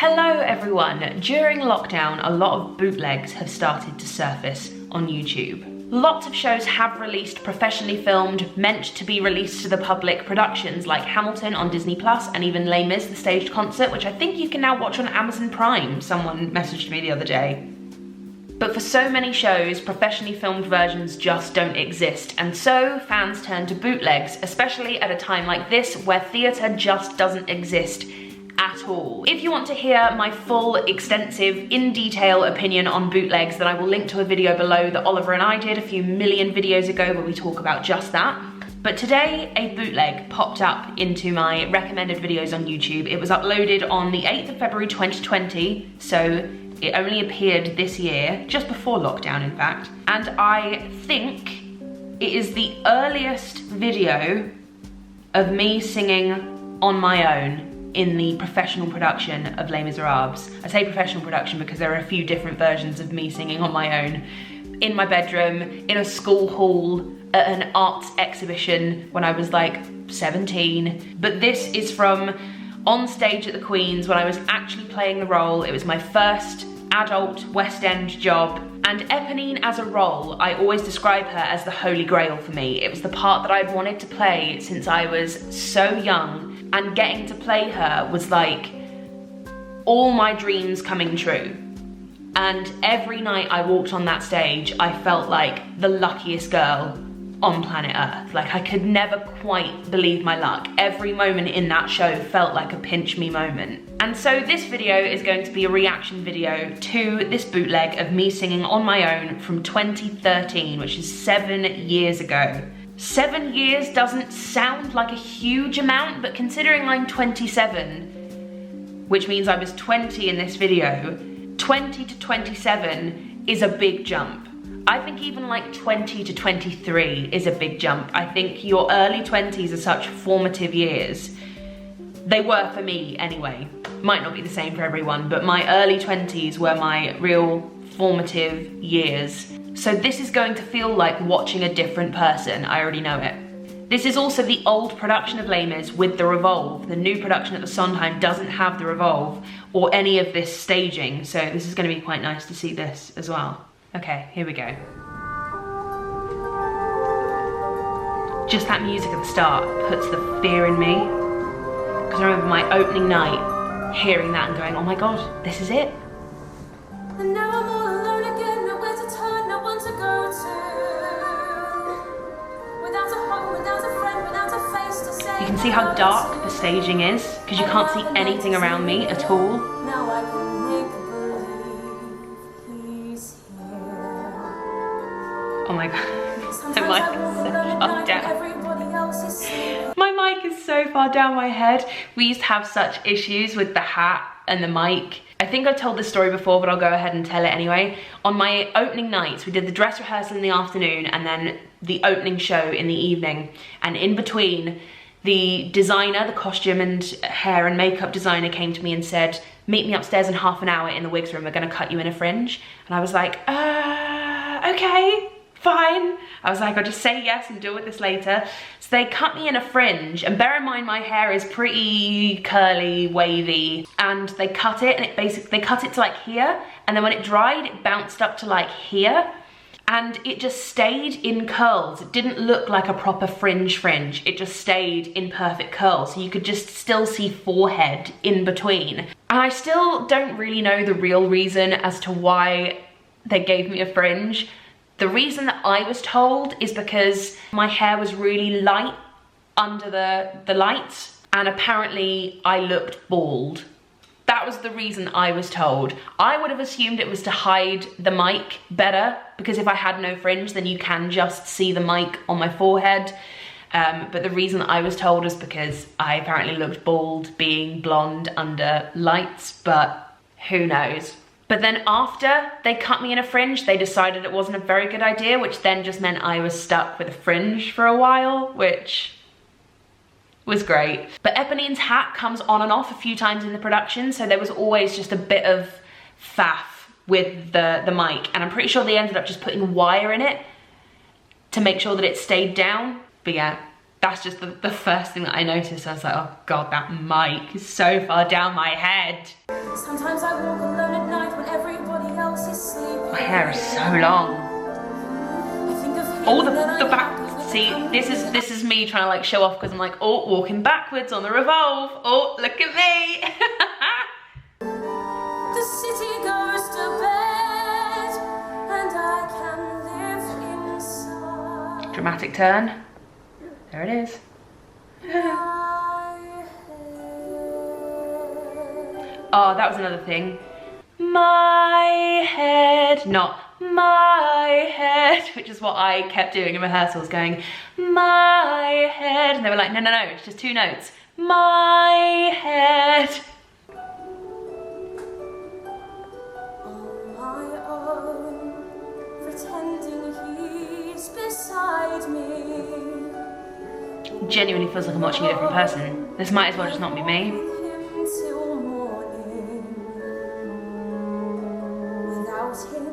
Hello everyone! During lockdown, a lot of bootlegs have started to surface on YouTube. Lots of shows have released professionally filmed, meant to be released to the public productions like Hamilton on Disney Plus and even Les Mis, the staged concert, which I think you can now watch on Amazon Prime, someone messaged me the other day. But for so many shows, professionally filmed versions just don't exist, and so fans turn to bootlegs, especially at a time like this where theatre just doesn't exist at all. If you want to hear my full, extensive, in detail opinion on bootlegs, then I will link to a video below that Oliver and I did a few million videos ago where we talk about just that. But today, a bootleg popped up into my recommended videos on YouTube. It was uploaded on the 8th of February 2020, so it only appeared this year, just before lockdown in fact. And I think it is the earliest video of me singing on my own in the professional production of Les Miserables. I say professional production because there are a few different versions of me singing on my own. In my bedroom, in a school hall, at an arts exhibition when I was like 17. But this is from on stage at the Queen's when I was actually playing the role. It was my first adult West End job. And Eponine as a role, I always describe her as the holy grail for me. It was the part that I'd wanted to play since I was so young, and getting to play her was like all my dreams coming true. And every night I walked on that stage, I felt like the luckiest girl on planet Earth. Like I could never quite believe my luck. Every moment in that show felt like a pinch me moment. And so this video is going to be a reaction video to this bootleg of me singing on my own from 2013, which is 7 years ago. 7 years doesn't sound like a huge amount, but considering I'm 27, which means I was 20 in this video, 20 to 27 is a big jump. I think even like 20 to 23 is a big jump. I think your early 20s are such formative years. They were for me anyway. Might not be the same for everyone, but my early 20s were my real formative years. So this is going to feel like watching a different person, I already know it. This is also the old production of Les Mis with the Revolve. The new production at the Sondheim doesn't have the Revolve or any of this staging, so this is going to be quite nice to see this as well. Okay, here we go. Just that music at the start puts the fear in me. Because I remember my opening night, hearing that and going, oh my god, this is it. And now I'm all alone again, nowhere to turn, no one to go to. Without a home, without a friend, without a face to say. You can see how dark the staging is, because you can't see anything around me at all. Now I can make believe he's here. Oh my god, my mic is so far down. My mic is so far down my head. We used to have such issues with the hat and the mic. I think I've told this story before, but I'll go ahead and tell it anyway. On my opening nights, we did the dress rehearsal in the afternoon and then the opening show in the evening. And in between, the designer, the costume and hair and makeup designer came to me and said, meet me upstairs in half an hour in the wigs room, we're gonna cut you in a fringe. And I was like, okay, fine. I was like, I'll just say yes and deal with this later. So they cut me in a fringe, and bear in mind my hair is pretty curly, wavy, and they cut it, and they cut it to like here, and then when it dried, it bounced up to like here, and it just stayed in curls. It didn't look like a proper fringe, it just stayed in perfect curls, so you could just still see forehead in between. And I still don't really know the real reason as to why they gave me a fringe. The reason that I was told is because my hair was really light under the lights, and apparently I looked bald. That was the reason I was told. I would have assumed it was to hide the mic better, because if I had no fringe, then you can just see the mic on my forehead. But the reason that I was told is because I apparently looked bald being blonde under lights, but who knows. But then after they cut me in a fringe, they decided it wasn't a very good idea, which then just meant I was stuck with a fringe for a while, which was great. But Eponine's hat comes on and off a few times in the production, so there was always just a bit of faff with the mic, and I'm pretty sure they ended up just putting wire in it to make sure that it stayed down. But yeah, That's just the first thing that I noticed. I was like, oh God, that mic is so far down my head. Sometimes I walk alone at night when everybody else is sleeping. My hair is so long. I think of him All the and I back. know the See, company this is me trying to like show off because I'm like, oh, walking backwards on the revolve. Oh, look at me. The city goes to bed, and I can live inside. Dramatic turn. There it is. Oh, that was another thing. My head, not my head, which is what I kept doing in rehearsals, going, my head. And they were like, no, no, no, it's just 2 notes. My head. On my own, pretending he's beside me. Genuinely feels like I'm watching a different person. This might as well just not be me. With him till morning. Without him,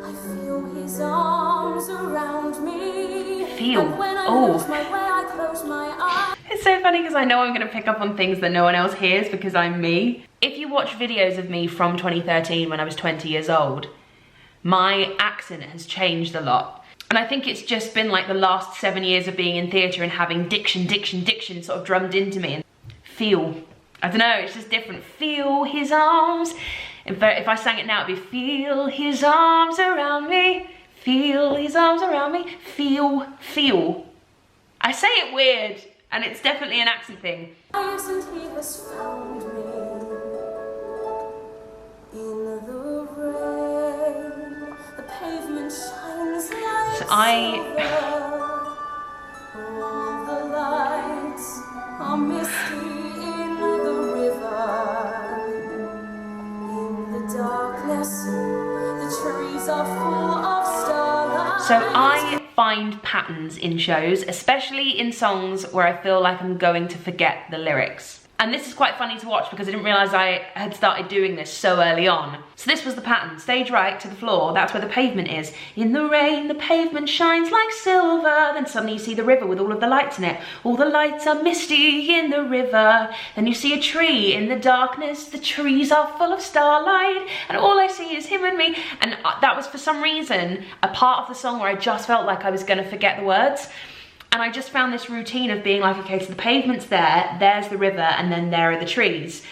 I feel his arms around me. Feel? And when I Oh. lose my way, I close my eyes. It's so funny because I know I'm going to pick up on things that no one else hears because I'm me. If you watch videos of me from 2013 when I was 20 years old, my accent has changed a lot. And I think it's just been like the last 7 years of being in theatre and having diction sort of drummed into me. And feel. I don't know, it's just different. Feel his arms. If I sang it now, it'd be feel his arms around me. Feel his arms around me. Feel, feel. I say it weird, and it's definitely an accent thing. And he has found me in the rain. The pavement shines like So all the lights are misty in the river. In the darkness, the trees are full of starlight. So I find patterns in shows, especially in songs where I feel like I'm going to forget the lyrics. And this is quite funny to watch because I didn't realise I had started doing this so early on. So this was the pattern, stage right to the floor, that's where the pavement is. In the rain, the pavement shines like silver. Then suddenly you see the river with all of the lights in it. All the lights are misty in the river. Then you see a tree in the darkness, the trees are full of starlight. And all I see is him and me. And that was for some reason a part of the song where I just felt like I was gonna forget the words. And I just found this routine of being like, okay, so the pavement's there, there's the river, and then there are the trees.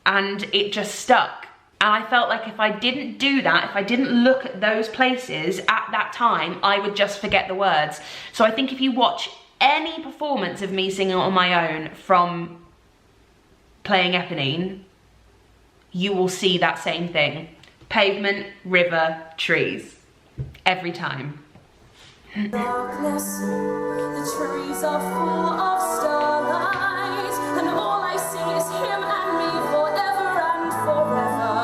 And it just stuck. And I felt like if I didn't do that, if I didn't look at those places at that time, I would just forget the words. So I think if you watch any performance of me singing on my own from playing Eponine, you will see that same thing. Pavement, river, trees. Every time. Darkness, the trees are full of starlight, and all I see is him and me forever and forever.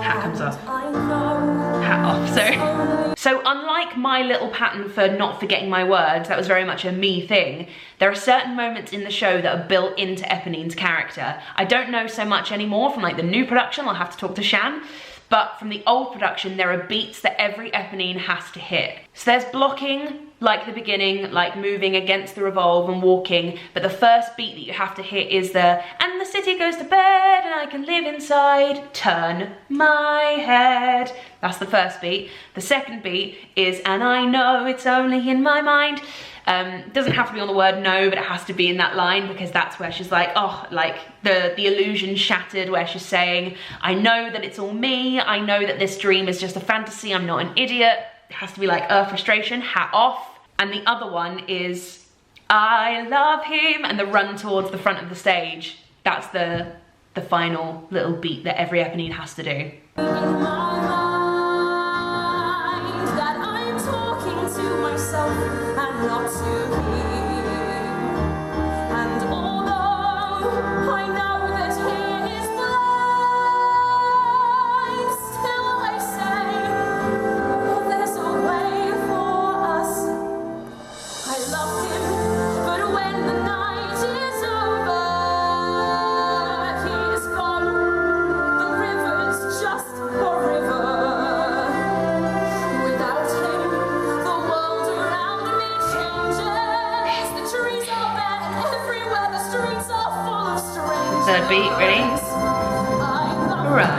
Hat comes off. I know. Hat off, sorry. So unlike my little pattern for not forgetting my words, that was very much a me thing, there are certain moments in the show that are built into Eponine's character. I don't know so much anymore from like the new production, I'll have to talk to Shan. But from the old production, there are beats that every Eponine has to hit. So there's blocking, like the beginning, like moving against the revolve and walking, but the first beat that you have to hit is the, and the city goes to bed and I can live inside, turn my head. That's the first beat. The second beat is, and I know it's only in my mind. Doesn't have to be on the word no, but it has to be in that line because that's where she's like, oh, like the illusion shattered, where she's saying, I know that it's all me, I know that this dream is just a fantasy, I'm not an idiot. It has to be like frustration, hat off. And the other one is, I love him, and the run towards the front of the stage. That's the final little beat that every Eponine has to do. In my mind, that I'm talking to myself and not to him. And although I know that he is blind, still I say, oh, there's a way for us. I love him, but when the night is over, he is gone. The river's just a river. Without him, the world around me changes. Third beat, ready? Run.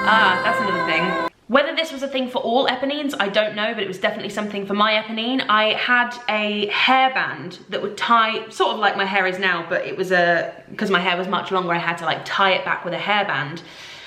Ah, that's another thing. Whether this was a thing for all Eponines, I don't know, but it was definitely something for my Eponine. I had a hairband that would tie, sort of like my hair is now, but it was because my hair was much longer, I had to like tie it back with a hairband.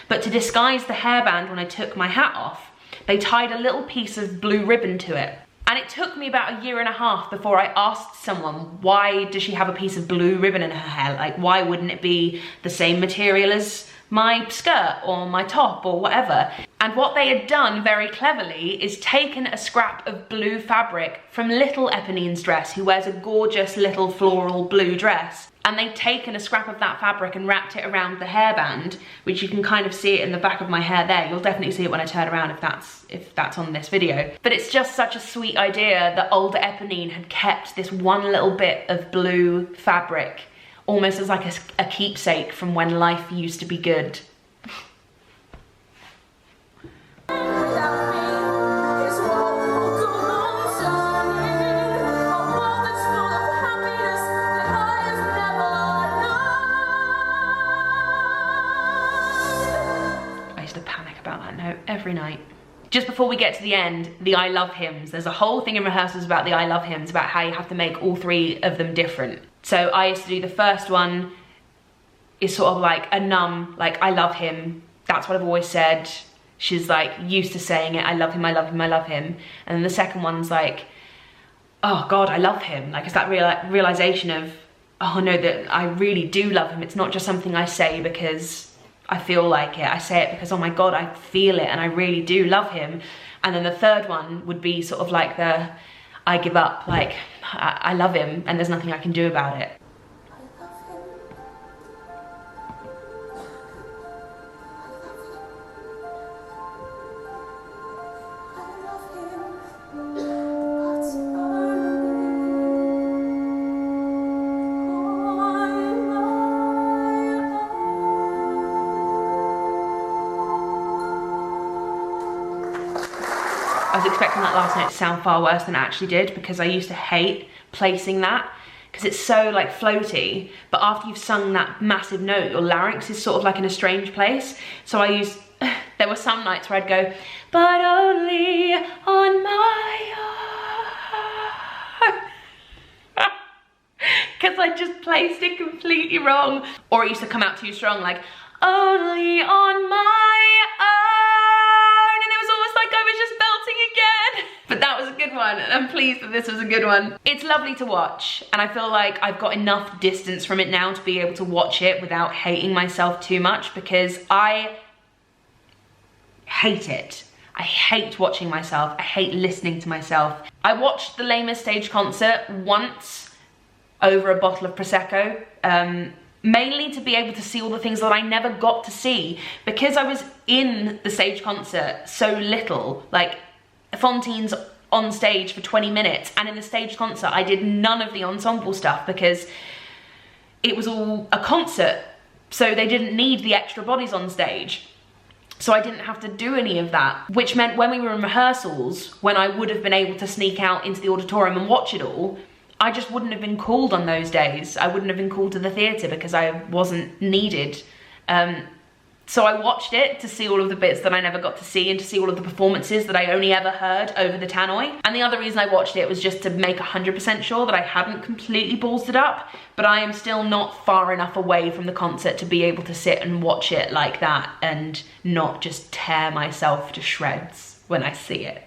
But to disguise the hairband when I took my hat off, they tied a little piece of blue ribbon to it. And it took me about 1.5 years before I asked someone, why does she have a piece of blue ribbon in her hair? Like, why wouldn't it be the same material as my skirt or my top or whatever? And what they had done very cleverly is taken a scrap of blue fabric from little Eponine's dress, who wears a gorgeous little floral blue dress. And they'd taken a scrap of that fabric and wrapped it around the hairband, which you can kind of see it in the back of my hair there. You'll definitely see it when I turn around if that's on this video. But it's just such a sweet idea that older Eponine had kept this one little bit of blue fabric, almost as like a keepsake from when life used to be good. Every night. Just before we get to the end, the I love hymns. There's a whole thing in rehearsals about the I love hymns, about how you have to make all 3 of them different. So I used to do the first one is sort of like a numb, like I love him. That's what I've always said. She's like used to saying it. I love him, I love him, I love him. And then the second one's like, oh God, I love him. Like it's that realization of, oh no, that I really do love him. It's not just something I say because I feel like it. I say it because, oh my God, I feel it and I really do love him. And then the third one would be sort of like the, I give up, like, I love him and there's nothing I can do about it. I was expecting that last note to sound far worse than it actually did, because I used to hate placing that because it's so like floaty, but after you've sung that massive note, your larynx is sort of like in a strange place. So there were some nights where I'd go, but only on my own, because I just placed it completely wrong. Or it used to come out too strong, like only on my own, and it was almost like I was just belting again. But that was a good one, and I'm pleased that this was a good one. It's lovely to watch, and I feel like I've got enough distance from it now to be able to watch it without hating myself too much, because I hate it. I hate watching myself. I hate listening to myself. I watched the lamest stage concert once over a bottle of Prosecco, mainly to be able to see all the things that I never got to see, because I was in the stage concert so little. Like, Fontine's on stage for 20 minutes, and in the stage concert I did none of the ensemble stuff because it was all a concert, so they didn't need the extra bodies on stage. So I didn't have to do any of that, which meant when we were in rehearsals, when I would have been able to sneak out into the auditorium and watch it all, I just wouldn't have been called on those days. I wouldn't have been called to the theatre because I wasn't needed. So I watched it to see all of the bits that I never got to see, and to see all of the performances that I only ever heard over the tannoy. And the other reason I watched it was just to make 100% sure that I hadn't completely ballsed it up, but I am still not far enough away from the concert to be able to sit and watch it like that and not just tear myself to shreds when I see it.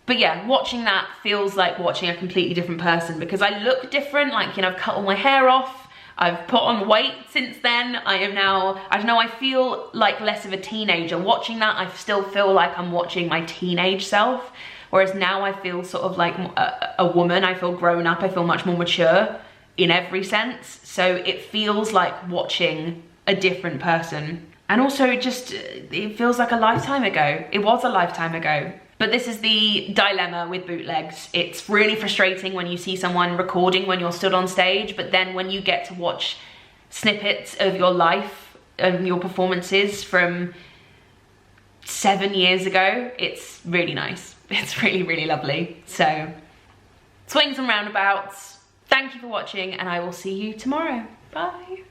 But yeah, watching that feels like watching a completely different person, because I look different. Like, you know, I've cut all my hair off, I've put on weight since then. I am now, I don't know, I feel like less of a teenager. Watching that, I still feel like I'm watching my teenage self, whereas now I feel sort of like a woman. I feel grown up, I feel much more mature in every sense. So it feels like watching a different person. And also it feels like a lifetime ago. It was a lifetime ago. But this is the dilemma with bootlegs. It's really frustrating when you see someone recording when you're stood on stage, but then when you get to watch snippets of your life and your performances from 7 years ago. It's really nice. It's really, really lovely. So, swings and roundabouts. Thank you for watching, and I will see you tomorrow. Bye.